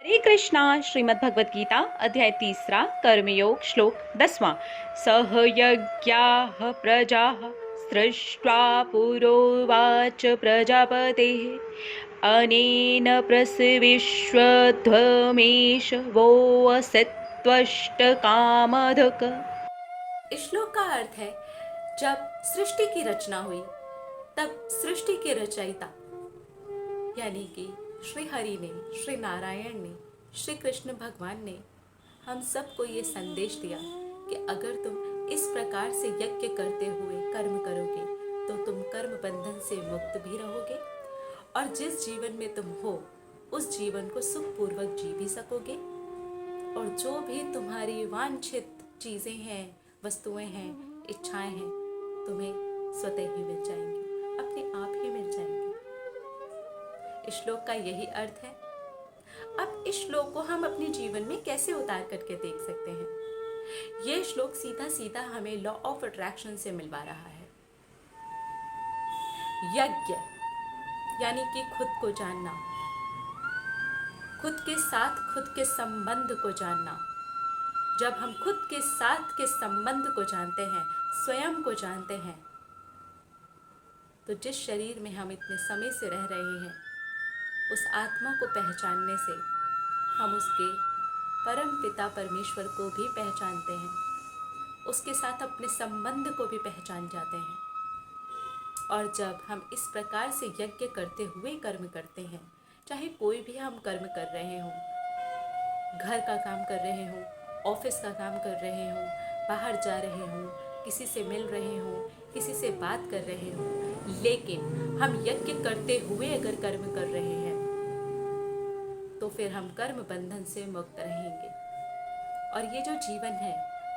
हरे कृष्णा। श्रीमद् भगवत गीता अध्याय 3 कर्मयोग श्लोक 10वां। सह यज्ञाः प्रजाः सृष्ट्वा पुरोवाच प्रजापतेः अनेन प्रसविष्वध्वमेश वो असत्त्वष्ट कामधुक्। इस श्लोक का अर्थ है, जब सृष्टि की रचना हुई तब सृष्टि के रचयिता यानी कि श्री हरि ने, श्री नारायण ने, श्री कृष्ण भगवान ने हम सबको ये संदेश दिया कि अगर तुम इस प्रकार से यज्ञ करते हुए कर्म करोगे तो तुम कर्म बंधन से मुक्त भी रहोगे और जिस जीवन में तुम हो उस जीवन को सुखपूर्वक जी भी सकोगे और जो भी तुम्हारी वांछित चीज़ें हैं, वस्तुएं हैं, इच्छाएं हैं, तुम्हें स्वतः ही मिल जाएंगी, अपने आप ही मिल जाएंगी। इस श्लोक का यही अर्थ है। अब इस श्लोक को हम अपने जीवन में कैसे उतार करके देख सकते हैं? यह श्लोक सीधा सीधा हमें लॉ ऑफ अट्रैक्शन से मिलवा रहा है। यज्ञ यानी कि खुद को जानना, खुद के साथ खुद के संबंध को जानना। जब हम खुद के साथ के संबंध को जानते हैं, स्वयं को जानते हैं, तो जिस शरीर में हम इतने समय से रह रहे हैं उस आत्मा को पहचानने से हम उसके परम पिता परमेश्वर को भी पहचानते हैं, उसके साथ अपने संबंध को भी पहचान जाते हैं। और जब हम इस प्रकार से यज्ञ करते हुए कर्म करते हैं, चाहे कोई भी हम कर्म कर रहे हों, घर का काम कर रहे हों, ऑफिस का काम कर रहे हों, बाहर जा रहे हों, किसी से मिल रहे हों, किसी से बात कर रहे हों, लेकिन हम यज्ञ करते हुए अगर कर्म कर रहे हैं तो फिर हम कर्म बंधन से मुक्त रहेंगे और ये जो जीवन है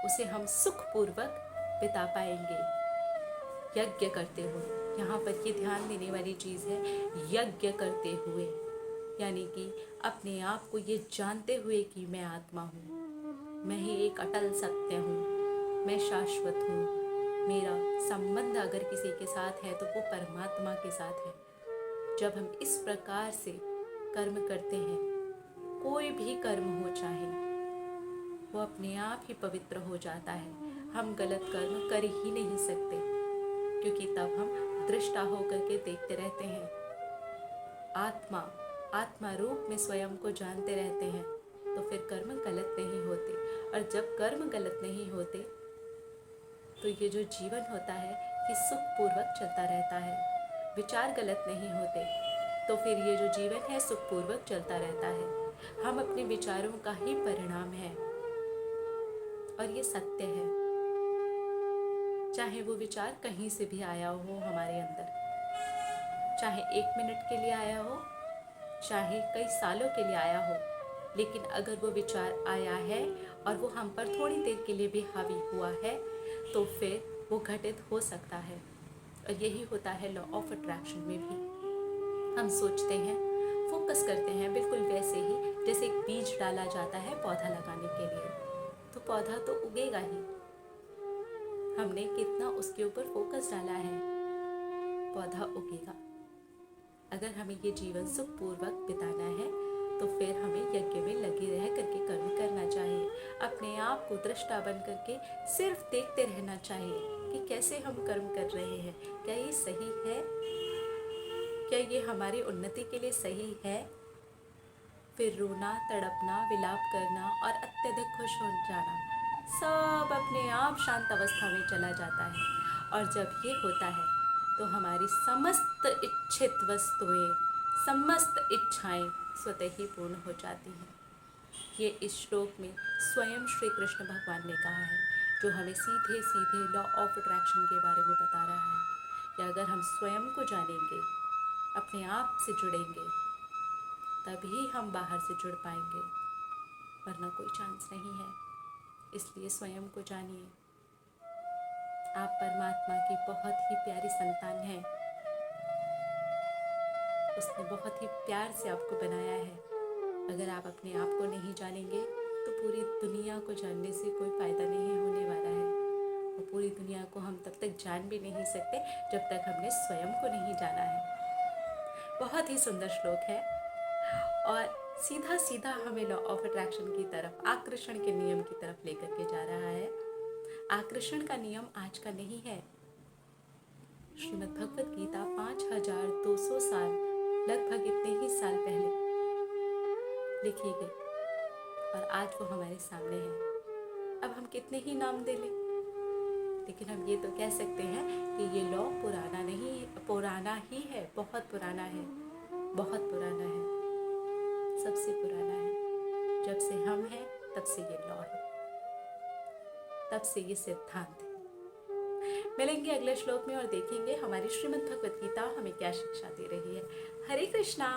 उसे हम सुखपूर्वक बिता पाएंगे यज्ञ करते हुए। यहाँ पर ये ध्यान देने वाली चीज़ है, यज्ञ करते हुए यानी कि अपने आप को ये जानते हुए कि मैं आत्मा हूँ, मैं ही एक अटल सत्य हूँ, मैं शाश्वत हूँ, मेरा संबंध अगर किसी के साथ है तो वो परमात्मा के साथ है। जब हम इस प्रकार से कर्म करते हैं, कोई भी कर्म हो चाहे, वो अपने आप ही पवित्र हो जाता है। हम गलत कर्म कर ही नहीं सकते क्योंकि तब हम दृष्टा होकर के देखते रहते हैं, आत्मा रूप में स्वयं को जानते रहते हैं, तो फिर कर्म गलत नहीं होते। और जब कर्म गलत नहीं होते तो ये जो जीवन होता है ये सुखपूर्वक चलता रहता है। विचार गलत नहीं होते तो फिर ये जो जीवन है सुखपूर्वक चलता रहता है। हम अपने विचारों का ही परिणाम है और ये सत्य है, चाहे वो विचार कहीं से भी आया हो हमारे अंदर, चाहे 1 मिनट के लिए आया हो, चाहे कई सालों के लिए आया हो, लेकिन अगर वो विचार आया है और वो हम पर थोड़ी देर के लिए भी हावी हुआ है तो फिर वो घटित हो सकता है। और यही होता है लॉ ऑफ अट्रैक्शन में भी। हम सोचते हैं, फोकस करते हैं, बिल्कुल वैसे ही जैसे एक बीज डाला जाता है पौधा लगाने के लिए, तो पौधा तो उगेगा ही। हमने कितना उसके ऊपर फोकस डाला है, पौधा उगेगा। अगर हमें ये जीवन सुखपूर्वक बिताना है तो फिर हमें यज्ञ में लगे रह करके कर्म करना चाहिए। अपने आप को दृष्टा बन करके सिर्फ देखते रहना चाहिए कि कैसे हम कर्म कर रहे हैं, क्या ये सही है, क्या ये हमारी उन्नति के लिए सही है। फिर रोना, तड़पना, विलाप करना और अत्यधिक खुश हो जाना सब अपने आप शांत अवस्था में चला जाता है। और जब ये होता है तो हमारी समस्त इच्छित वस्तुएं, समस्त इच्छाएं स्वतः ही पूर्ण हो जाती हैं। ये इस श्लोक में स्वयं श्री कृष्ण भगवान ने कहा है, जो हमें सीधे सीधे लॉ ऑफ अट्रैक्शन के बारे में बता रहा है कि अगर हम स्वयं को जानेंगे, अपने आप से जुड़ेंगे, तभी हम बाहर से जुड़ पाएंगे, वरना कोई चांस नहीं है। इसलिए स्वयं को जानिए। आप परमात्मा की बहुत ही प्यारी संतान हैं। उसने बहुत ही प्यार से आपको बनाया है। अगर आप अपने आप को नहीं जानेंगे तो पूरी दुनिया को जानने से कोई फ़ायदा नहीं होने वाला है। और पूरी दुनिया को हम तब तक जान भी नहीं सकते जब तक हमने स्वयं को नहीं जाना है। बहुत ही सुंदर श्लोक है। और सीधा सीधा हमें लॉ ऑफ अट्रैक्शन की तरफ, आकर्षण के नियम की तरफ लेकर के जा रहा है। आकर्षण का नियम आज का नहीं है। श्रीमद् भगवत गीता 5200 साल, लगभग इतने ही साल पहले लिखी गई और आज वो हमारे सामने है। अब हम कितने ही नाम दे लें, लेकिन हम ये तो कह सकते हैं कि ये लॉ पुराना नहीं है, पुराना ही है, बहुत पुराना है, बहुत पुराना है, सबसे पुराना है। जब से हम हैं तब से ये लॉ है, तब से ये सिद्धांत है। मिलेंगे अगले श्लोक में और देखेंगे हमारी श्रीमद् भगवत गीता हमें क्या शिक्षा दे रही है। हरे कृष्णा।